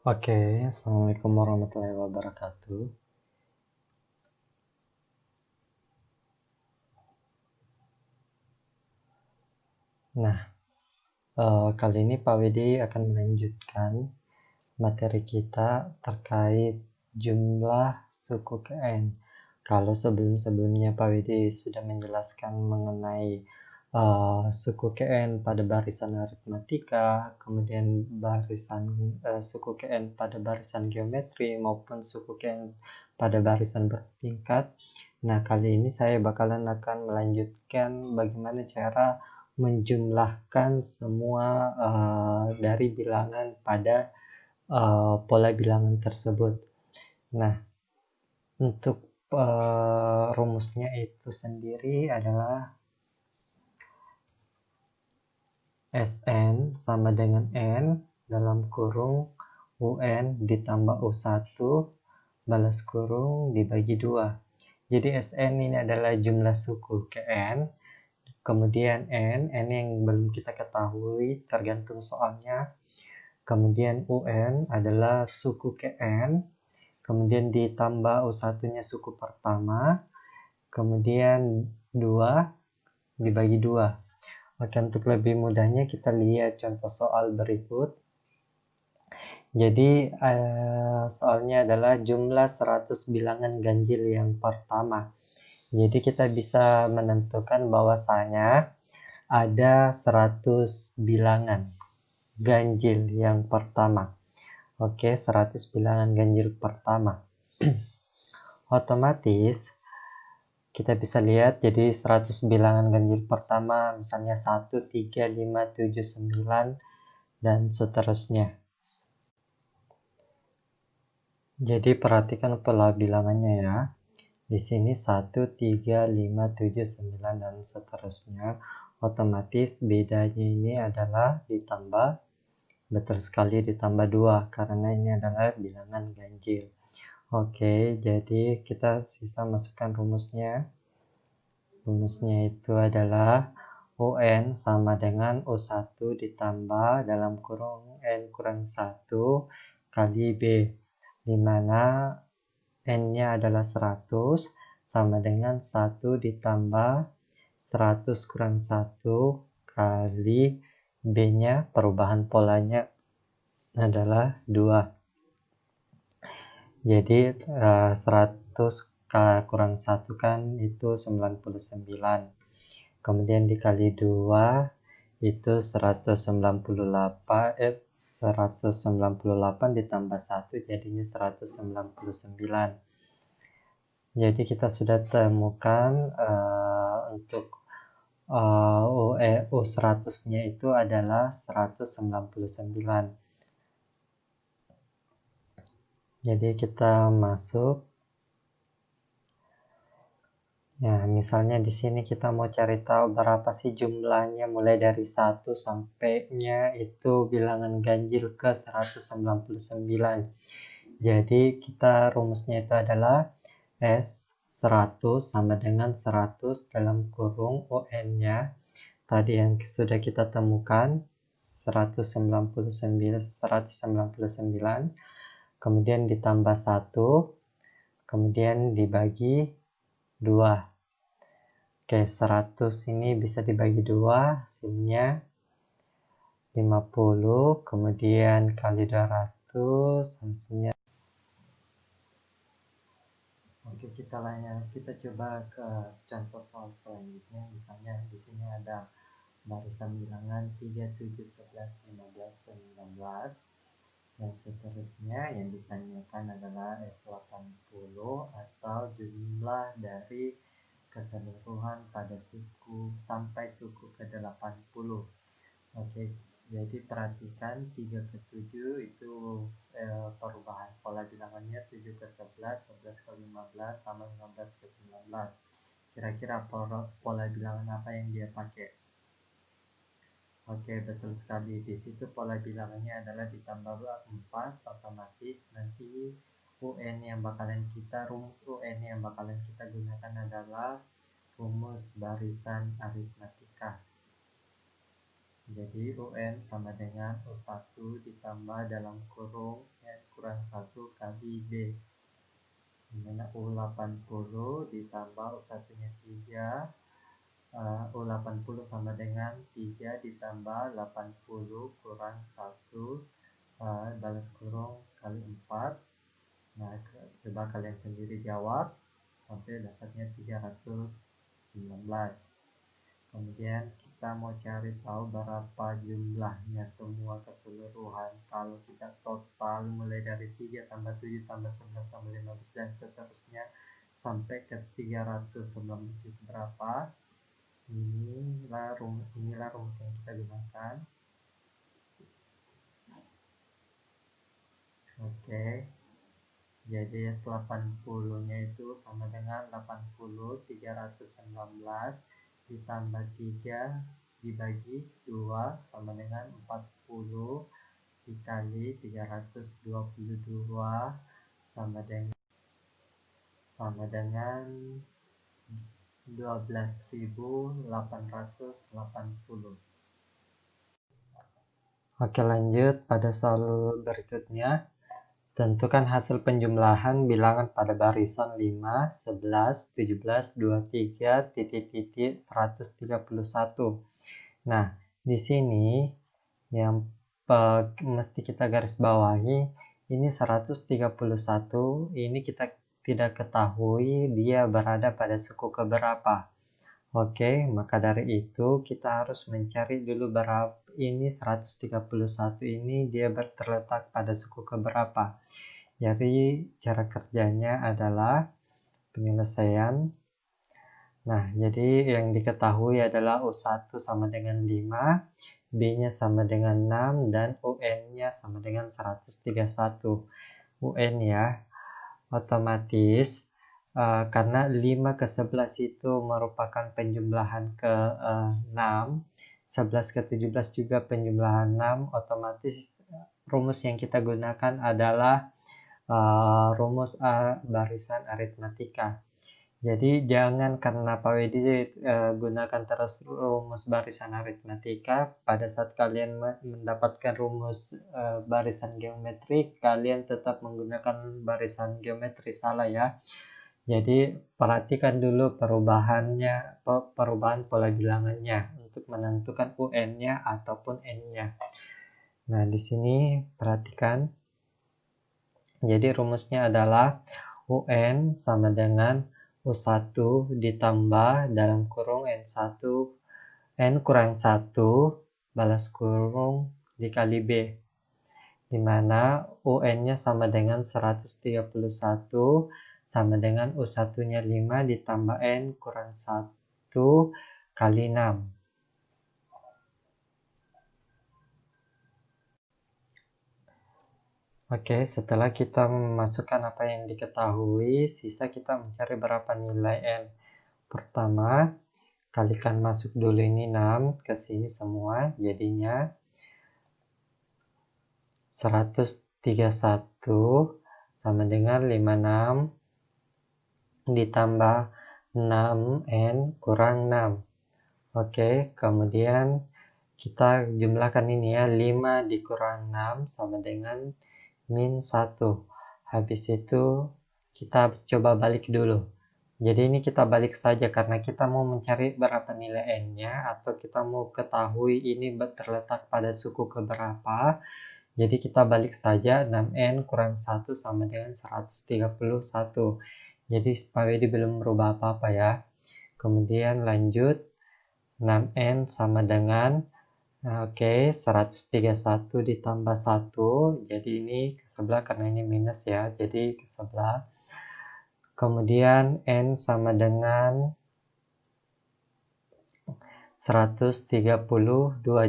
Oke, Assalamualaikum warahmatullahi wabarakatuh. Nah, kali ini Pak Widi akan melanjutkan materi kita terkait jumlah suku KN. Kalau sebelum-sebelumnya Pak Widi sudah menjelaskan mengenai suku KN pada barisan aritmatika, kemudian suku KN pada barisan geometri maupun suku KN pada barisan bertingkat. Nah, kali ini saya akan melanjutkan bagaimana cara menjumlahkan semua dari bilangan pada pola bilangan tersebut. Nah, untuk rumusnya itu sendiri adalah Sn sama dengan N dalam kurung UN ditambah U1 balas kurung dibagi 2. Jadi Sn ini adalah jumlah suku KN, kemudian N yang belum kita ketahui tergantung soalnya. Kemudian UN adalah suku KN, kemudian ditambah U1-nya suku pertama, kemudian 2 dibagi 2. Oke, untuk lebih mudahnya kita lihat contoh soal berikut. Jadi soalnya adalah jumlah 100 bilangan ganjil yang pertama. Jadi kita bisa menentukan bahwasanya ada 100 bilangan ganjil yang pertama. Oke, 100 bilangan ganjil pertama. Otomatis kita bisa lihat jadi 100 bilangan ganjil pertama misalnya 1, 3, 5, 7, 9 dan seterusnya. Jadi perhatikan pola bilangannya ya. Di sini 1, 3, 5, 7, 9 dan seterusnya. Otomatis bedanya ini adalah ditambah, betul sekali ditambah 2 karena ini adalah bilangan ganjil. Oke, jadi kita sisa masukkan rumusnya. Rumusnya itu adalah UN sama dengan U1 ditambah dalam kurung N kurang 1 kali B, di mana N-nya adalah 100 sama dengan 1 ditambah 100 kurang 1 kali B-nya, perubahan polanya adalah 2. Jadi 100 kurang 1 kan itu 99. Kemudian dikali 2 itu 198 ditambah 1 jadinya 199. Jadi kita sudah temukan untuk U100-nya itu adalah 199. Jadi kita masuk. Ya, misalnya di sini kita mau cari tahu berapa sih jumlahnya mulai dari 1 sampainya itu bilangan ganjil ke 199. Jadi kita rumusnya itu adalah S 100 sama dengan 100 dalam kurung UN-nya. Tadi yang sudah kita temukan 199, kemudian ditambah 1, kemudian dibagi 2. Oke, 100 ini bisa dibagi 2, hasilnya 50, kemudian kali 200, hasilnya. Oke, kita coba ke contoh soal selanjutnya. Misalnya di sini ada barisan bilangan 3, 7, 11, 15, 19 dan seterusnya. Yang ditanyakan adalah S80 atau jumlah dari keseluruhan pada suku sampai suku ke-80. Oke, jadi perhatikan 3 ke 7 itu perubahan pola bilangannya 7 ke 11, 11 ke 15 sama 15 ke 19. Kira-kira pola bilangan apa yang dia pakai? Oke, betul sekali. Di situ pola bilangannya adalah ditambah 4, otomatis nanti rumus UN yang bakalan kita gunakan adalah rumus barisan aritmatika. Jadi UN sama dengan U1 ditambah dalam kurung N kurang 1 kali B. Dimana U80 ditambah U1-nya 3. U80 sama dengan 3 ditambah 80 kurang 1 balas kurung kali 4. Nah, coba kalian sendiri jawab sampai dapatnya 319. Kemudian kita mau cari tahu berapa jumlahnya semua keseluruhan. Kalau kita total mulai dari 3 tambah 7 tambah 11 tambah 15 dan seterusnya sampai ke 319 itu berapa? Inilah rumus yang kita gunakan. Oke. Jadi 80-nya itu sama dengan 80 319 ditambah 3 dibagi 2 sama dengan 40 dikali 322 sama dengan 12.880. Oke, lanjut pada soal berikutnya. Tentukan hasil penjumlahan bilangan pada barisan 5, 11, 17, 23, titik-titik 131. Nah, di sini yang mesti kita garis bawahi, ini 131, ini kita tidak ketahui dia berada pada suku keberapa. Oke, maka dari itu kita harus mencari dulu berapa ini 131 ini dia terletak pada suku keberapa. Jadi cara kerjanya adalah penyelesaian. Nah, jadi yang diketahui adalah U1 sama dengan 5, B-nya sama dengan 6, dan UN-nya sama dengan 131. UN ya, otomatis karena 5 ke 11 itu merupakan penjumlahan ke 6, 11 ke 17 juga penjumlahan 6, otomatis rumus yang kita gunakan adalah rumus barisan aritmatika. Jadi jangan karena Pak Wedi gunakan terus rumus barisan aritmatika, pada saat kalian mendapatkan rumus barisan geometri, kalian tetap menggunakan barisan geometri, salah ya. Jadi perhatikan dulu perubahan pola bilangannya untuk menentukan UN-nya ataupun N-nya. Nah, di sini perhatikan. Jadi rumusnya adalah UN sama dengan U1 ditambah dalam kurung N1 N kurang 1 balas kurung dikali B, dimana UN-nya sama dengan 131 sama dengan U1-nya 5 ditambah N kurang 1 kali 6. Oke, setelah kita memasukkan apa yang diketahui, sisa kita mencari berapa nilai N. Pertama, kalikan masuk dulu ini 6 ke sini semua, jadinya 131 sama dengan 56 ditambah 6N kurang 6. Oke, kemudian kita jumlahkan ini ya, 5 dikurang 6 sama dengan min 1. Habis itu kita coba balik dulu. Jadi ini kita balik saja karena kita mau mencari berapa nilai N-nya atau kita mau ketahui ini terletak pada suku keberapa. Jadi kita balik saja, 6N kurang 1 sama dengan 131. Jadi Pak Wedi belum berubah apa-apa ya. Kemudian lanjut, 6N sama dengan, oke, 131 ditambah 1. Jadi ini ke sebelah karena ini minus ya, jadi ke sebelah. Kemudian N sama dengan 132,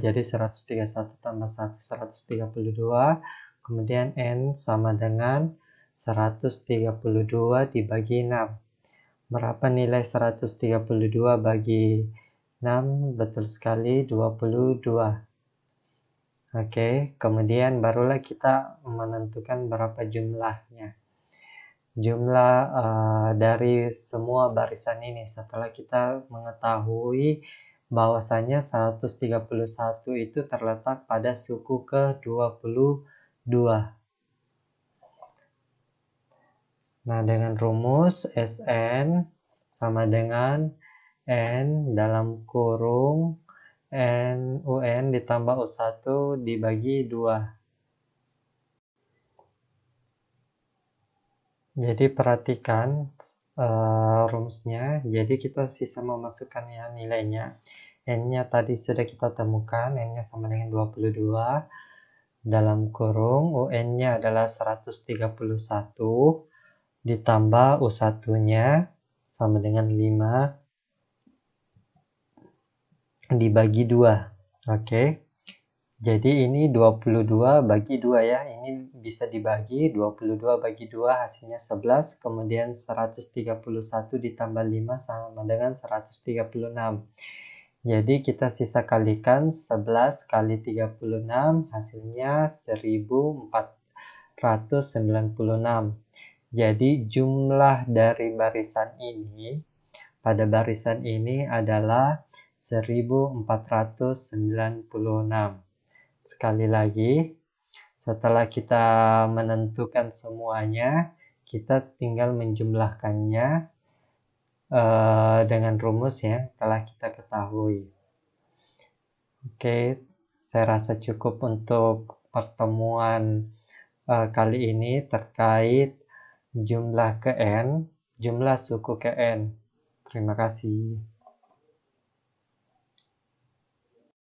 jadi 131 tambah 1, 132. Kemudian N sama dengan 132 dibagi 6. Berapa nilai 132 bagi 6? Betul sekali, 22. Oke, kemudian barulah kita menentukan berapa jumlahnya. Jumlah dari semua barisan ini setelah kita mengetahui bahwasanya 131 itu terletak pada suku ke-22. Nah, dengan rumus Sn sama dengan N dalam kurung UN ditambah U1 dibagi 2. Jadi perhatikan rumusnya. Jadi kita sisa memasukkan ya nilainya. N-nya tadi sudah kita temukan, N-nya sama dengan 22. Dalam kurung UN-nya adalah 131 ditambah U1-nya sama dengan 5 dibagi 2. Oke. Jadi ini 22 bagi 2 ya. Ini bisa dibagi 22 bagi 2 hasilnya 11. Kemudian 131 ditambah 5 sama dengan 136. Jadi kita sisa kalikan 11 kali 36 hasilnya 1496. Jadi jumlah dari barisan ini pada barisan ini adalah 1496. Sekali lagi, setelah kita menentukan semuanya, kita tinggal menjumlahkannya dengan rumus yang telah kita ketahui. Oke, saya rasa cukup untuk pertemuan kali ini terkait jumlah suku ke N. Terima kasih.